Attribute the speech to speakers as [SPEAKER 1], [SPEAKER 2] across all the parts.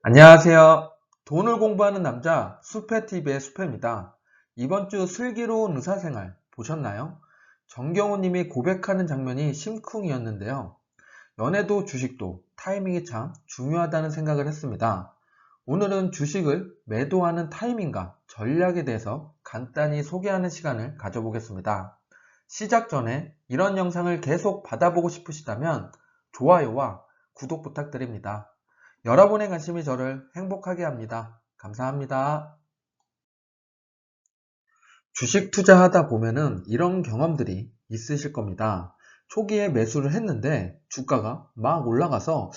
[SPEAKER 1] 안녕하세요. 돈을 공부하는 남자 수페TV의 수페입니다. 이번 주 슬기로운 의사생활 보셨나요? 정경호 님이 고백하는 장면이 심쿵이었는데요. 연애도 주식도 타이밍이 참 중요하다는 생각을 했습니다. 오늘은 주식을 매도하는 타이밍과 전략에 대해서 간단히 소개하는 시간을 가져보겠습니다. 시작 전에 이런 영상을 계속 받아보고 싶으시다면 좋아요와 구독 부탁드립니다. 여러분의 관심이 저를 행복하게 합니다. 감사합니다. 주식 투자하다 보면은 이런 경험들이 있으실 겁니다. 초기에 매수를 했는데 주가가 막 올라가서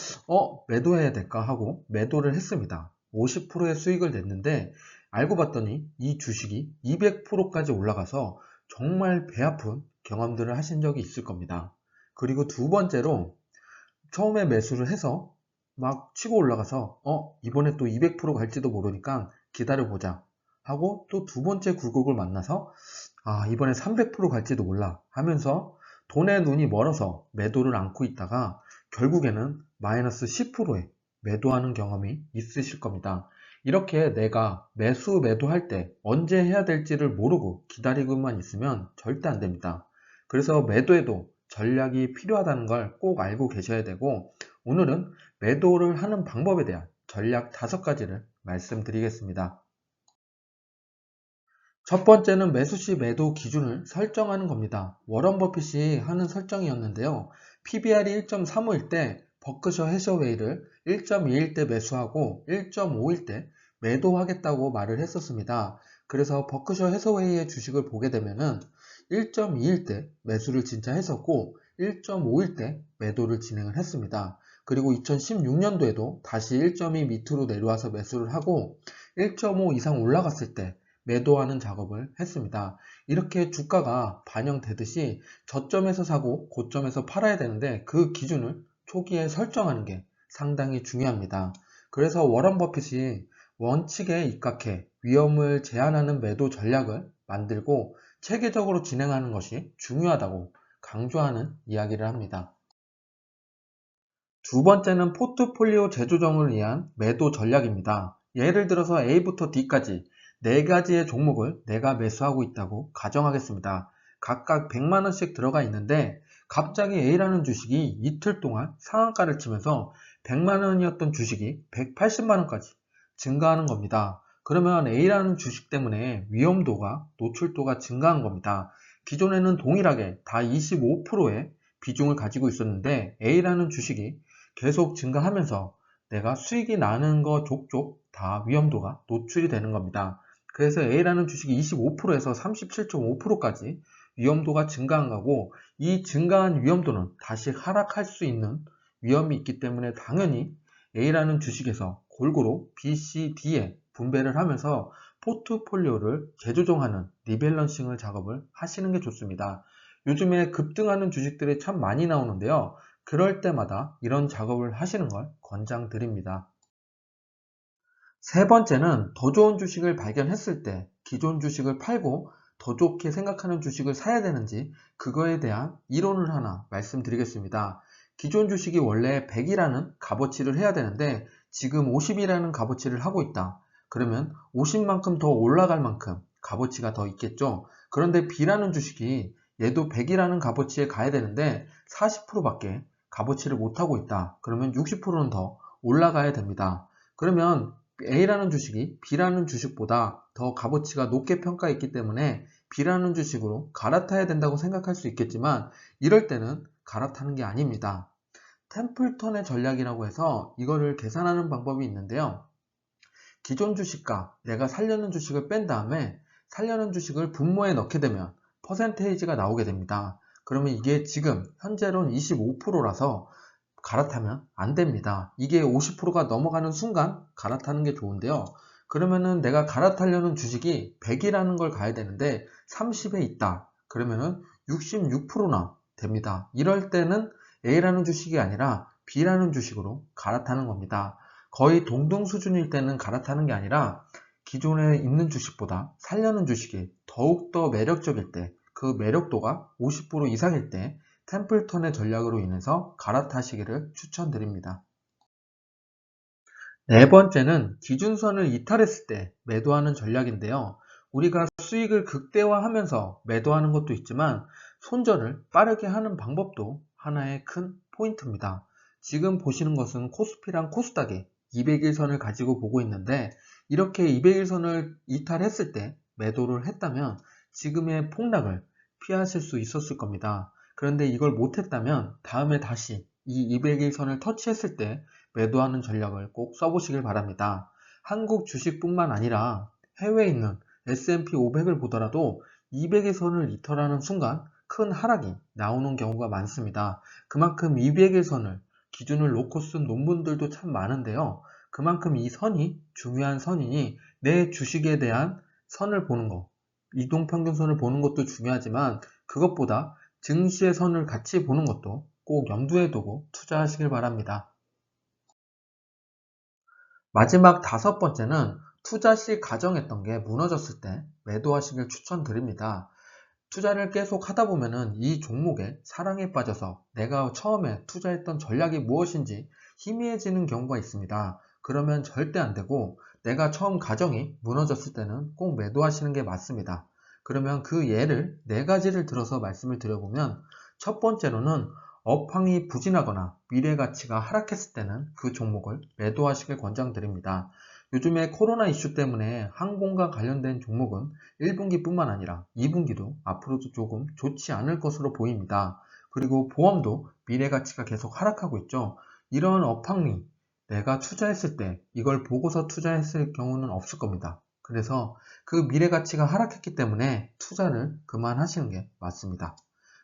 [SPEAKER 1] 매도해야 될까 하고 매도를 했습니다. 50%의 수익을 냈는데 알고 봤더니 이 주식이 200%까지 올라가서 정말 배 아픈 경험들을 하신 적이 있을 겁니다. 그리고 두 번째로 처음에 매수를 해서 막 치고 올라가서 이번에 또 200% 갈지도 모르니까 기다려보자 하고 또 두 번째 굴곡을 만나서 이번에 300% 갈지도 몰라 하면서 돈에 눈이 멀어서 매도를 안고 있다가 결국에는 마이너스 10%에 매도하는 경험이 있으실 겁니다. 이렇게 내가 매도할 때 언제 해야 될지를 모르고 기다리고만 있으면 절대 안 됩니다. 그래서 매도에도 전략이 필요하다는 걸 꼭 알고 계셔야 되고, 오늘은 매도를 하는 방법에 대한 전략 5가지를 말씀드리겠습니다. 첫 번째는 매수시 매도 기준을 설정하는 겁니다. 워런 버핏이 하는 설정이었는데요. PBR이 1.35일 때 버크셔 해서웨이를 1.2일 때 매수하고 1.5일 때 매도하겠다고 말을 했었습니다. 그래서 버크셔 해서웨이의 주식을 보게 되면은 1.2일 때 매수를 진짜 했었고 1.5일 때 매도를 진행을 했습니다. 그리고 2016년도에도 다시 1.2 밑으로 내려와서 매수를 하고 1.5 이상 올라갔을 때 매도하는 작업을 했습니다. 이렇게 주가가 반영되듯이 저점에서 사고 고점에서 팔아야 되는데 그 기준을 초기에 설정하는 게 상당히 중요합니다. 그래서 워런 버핏이 원칙에 입각해 위험을 제한하는 매도 전략을 만들고 체계적으로 진행하는 것이 중요하다고 강조하는 이야기를 합니다. 두 번째는 포트폴리오 재조정을 위한 매도 전략입니다. 예를 들어서 A부터 D까지 4가지의 종목을 내가 매수하고 있다고 가정하겠습니다. 각각 100만원씩 들어가 있는데 갑자기 A라는 주식이 이틀 동안 상한가를 치면서 100만원이었던 주식이 180만원까지 증가하는 겁니다. 그러면 A라는 주식 때문에 위험도가, 노출도가 증가한 겁니다. 기존에는 동일하게 다 25%의 비중을 가지고 있었는데 A라는 주식이 계속 증가하면서 내가 수익이 나는 거 족족 다 위험도가 노출이 되는 겁니다. 그래서 A라는 주식이 25%에서 37.5%까지 위험도가 증가한 거고, 이 증가한 위험도는 다시 하락할 수 있는 위험이 있기 때문에 당연히 A라는 주식에서 골고루 B, C, D에 분배를 하면서 포트폴리오를 재조정하는 리밸런싱을 작업을 하시는 게 좋습니다. 요즘에 급등하는 주식들이 참 많이 나오는데요. 그럴 때마다 이런 작업을 하시는 걸 권장드립니다. 세 번째는 더 좋은 주식을 발견했을 때 기존 주식을 팔고 더 좋게 생각하는 주식을 사야 되는지 그거에 대한 이론을 하나 말씀드리겠습니다. 기존 주식이 원래 100이라는 값어치를 해야 되는데 지금 50이라는 값어치를 하고 있다. 그러면 50만큼 더 올라갈 만큼 값어치가 더 있겠죠. 그런데 B라는 주식이 얘도 100이라는 값어치에 가야 되는데 40%밖에 값어치를 못하고 있다. 그러면 60%는 더 올라가야 됩니다. 그러면 A라는 주식이 B라는 주식보다 더 값어치가 높게 평가했기 때문에 B라는 주식으로 갈아타야 된다고 생각할 수 있겠지만 이럴 때는 갈아타는 게 아닙니다. 템플턴의 전략이라고 해서 이거를 계산하는 방법이 있는데요. 기존 주식과 내가 살려는 주식을 뺀 다음에 살려는 주식을 분모에 넣게 되면 퍼센테이지가 나오게 됩니다. 그러면 이게 지금 현재로는 25%라서 갈아타면 안 됩니다. 이게 50%가 넘어가는 순간 갈아타는 게 좋은데요. 그러면은 내가 갈아타려는 주식이 100이라는 걸 가야 되는데 30에 있다. 그러면은 66%나 됩니다. 이럴 때는 A라는 주식이 아니라 B라는 주식으로 갈아타는 겁니다. 거의 동등 수준일 때는 갈아타는 게 아니라 기존에 있는 주식보다 살려는 주식이 더욱더 매력적일 때, 그 매력도가 50% 이상일 때 템플턴의 전략으로 인해서 갈아타시기를 추천드립니다. 네 번째는 기준선을 이탈했을 때 매도하는 전략인데요. 우리가 수익을 극대화하면서 매도하는 것도 있지만 손절을 빠르게 하는 방법도 하나의 큰 포인트입니다. 지금 보시는 것은 코스피랑 코스닥의 200일선을 가지고 보고 있는데 이렇게 200일선을 이탈했을 때 매도를 했다면 지금의 폭락을 피하실 수 있었을 겁니다. 그런데 이걸 못했다면 다음에 다시 이 200일선을 터치했을 때 매도하는 전략을 꼭 써보시길 바랍니다. 한국 주식뿐만 아니라 해외에 있는 S&P 500을 보더라도 200의 선을 이탈하는 순간 큰 하락이 나오는 경우가 많습니다. 그만큼 200의 선을 기준을 놓고 쓴 논문들도 참 많은데요. 그만큼 이 선이 중요한 선이니 내 주식에 대한 선을 보는 것, 이동평균선을 보는 것도 중요하지만 그것보다 증시의 선을 같이 보는 것도 꼭 염두에 두고 투자하시길 바랍니다. 마지막 다섯 번째는 투자 시 가정했던 게 무너졌을 때 매도하시길 추천드립니다. 투자를 계속 하다 보면은 이 종목에 사랑에 빠져서 내가 처음에 투자했던 전략이 무엇인지 희미해지는 경우가 있습니다. 그러면 절대 안 되고 내가 처음 가정이 무너졌을 때는 꼭 매도하시는 게 맞습니다. 그러면 그 예를 네 가지를 들어서 말씀을 드려보면 첫 번째로는 업황이 부진하거나 미래 가치가 하락했을 때는 그 종목을 매도하시길 권장드립니다. 요즘에 코로나 이슈 때문에 항공과 관련된 종목은 1분기뿐만 아니라 2분기도 앞으로도 조금 좋지 않을 것으로 보입니다. 그리고 보험도 미래 가치가 계속 하락하고 있죠. 이런 업황이 내가 투자했을 때 이걸 보고서 투자했을 경우는 없을 겁니다. 그래서 그 미래 가치가 하락했기 때문에 투자를 그만하시는 게 맞습니다.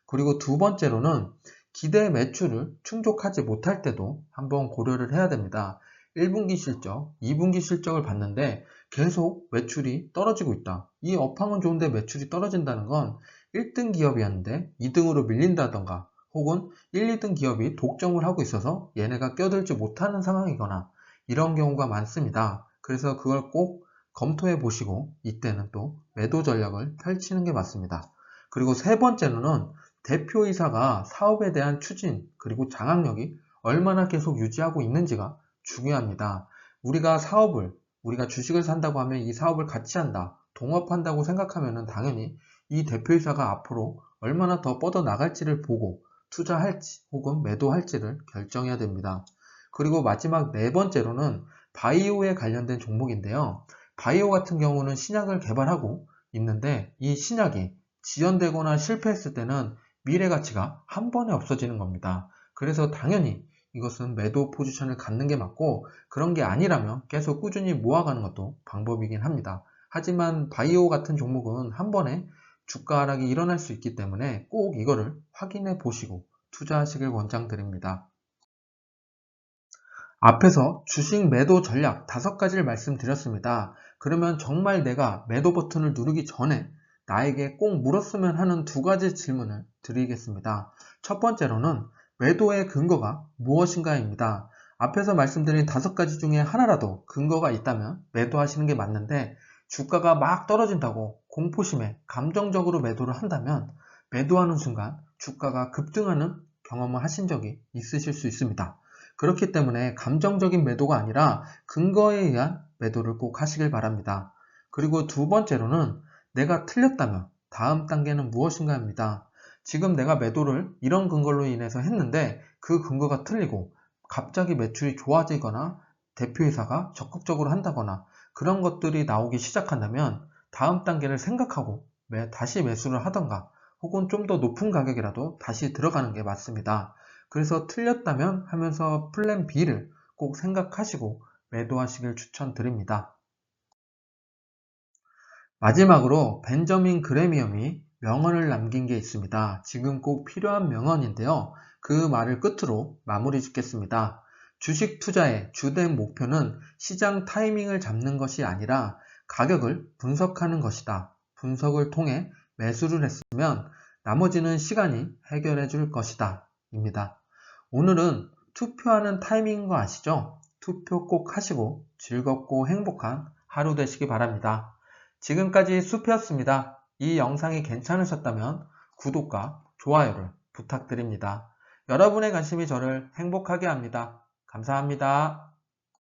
[SPEAKER 1] 그리고 두 번째로는 기대 매출을 충족하지 못할 때도 한번 고려를 해야 됩니다. 1분기 실적, 2분기 실적을 봤는데 계속 매출이 떨어지고 있다. 이 업황은 좋은데 매출이 떨어진다는 건 1등 기업이었는데 2등으로 밀린다던가 혹은 1, 2등 기업이 독점을 하고 있어서 얘네가 껴들지 못하는 상황이거나 이런 경우가 많습니다. 그래서 그걸 꼭 검토해 보시고 이때는 또 매도 전략을 펼치는 게 맞습니다. 그리고 세 번째로는 대표이사가 사업에 대한 추진 그리고 장악력이 얼마나 계속 유지하고 있는지가 중요합니다. 우리가 주식을 산다고 하면 이 사업을 같이 한다, 동업한다고 생각하면 당연히 이 대표이사가 앞으로 얼마나 더 뻗어 나갈지를 보고 투자할지 혹은 매도할지를 결정해야 됩니다. 그리고 마지막 네 번째로는 바이오에 관련된 종목인데요. 바이오 같은 경우는 신약을 개발하고 있는데 이 신약이 지연되거나 실패했을 때는 미래 가치가 한 번에 없어지는 겁니다. 그래서 당연히 이것은 매도 포지션을 갖는 게 맞고 그런 게 아니라면 계속 꾸준히 모아가는 것도 방법이긴 합니다. 하지만 바이오 같은 종목은 한 번에 주가 하락이 일어날 수 있기 때문에 꼭 이거를 확인해 보시고 투자하시길 권장드립니다. 앞에서 주식 매도 전략 5가지를 말씀드렸습니다. 그러면 정말 내가 매도 버튼을 누르기 전에 나에게 꼭 물었으면 하는 2가지 질문을 드리겠습니다. 첫 번째로는 매도의 근거가 무엇인가입니다. 앞에서 말씀드린 5가지 중에 하나라도 근거가 있다면 매도하시는 게 맞는데 주가가 막 떨어진다고 공포심에 감정적으로 매도를 한다면 매도하는 순간 주가가 급등하는 경험을 하신 적이 있으실 수 있습니다. 그렇기 때문에 감정적인 매도가 아니라 근거에 의한 매도를 꼭 하시길 바랍니다. 그리고 두 번째로는 내가 틀렸다면 다음 단계는 무엇인가입니다. 지금 내가 매도를 이런 근거로 인해서 했는데 그 근거가 틀리고 갑자기 매출이 좋아지거나 대표이사가 적극적으로 한다거나 그런 것들이 나오기 시작한다면 다음 단계를 생각하고 다시 매수를 하던가 혹은 좀 더 높은 가격이라도 다시 들어가는 게 맞습니다. 그래서 틀렸다면 하면서 플랜 B를 꼭 생각하시고 매도하시길 추천드립니다. 마지막으로 벤저민 그레미엄이 명언을 남긴 게 있습니다. 지금 꼭 필요한 명언인데요. 그 말을 끝으로 마무리 짓겠습니다. 주식 투자의 주된 목표는 시장 타이밍을 잡는 것이 아니라 가격을 분석하는 것이다. 분석을 통해 매수를 했으면 나머지는 시간이 해결해 줄 것이다. 입니다. 오늘은 투표하는 타이밍인 거 아시죠? 투표 꼭 하시고 즐겁고 행복한 하루 되시기 바랍니다. 지금까지 수피였습니다. 이 영상이 괜찮으셨다면 구독과 좋아요를 부탁드립니다. 여러분의 관심이 저를 행복하게 합니다. 감사합니다.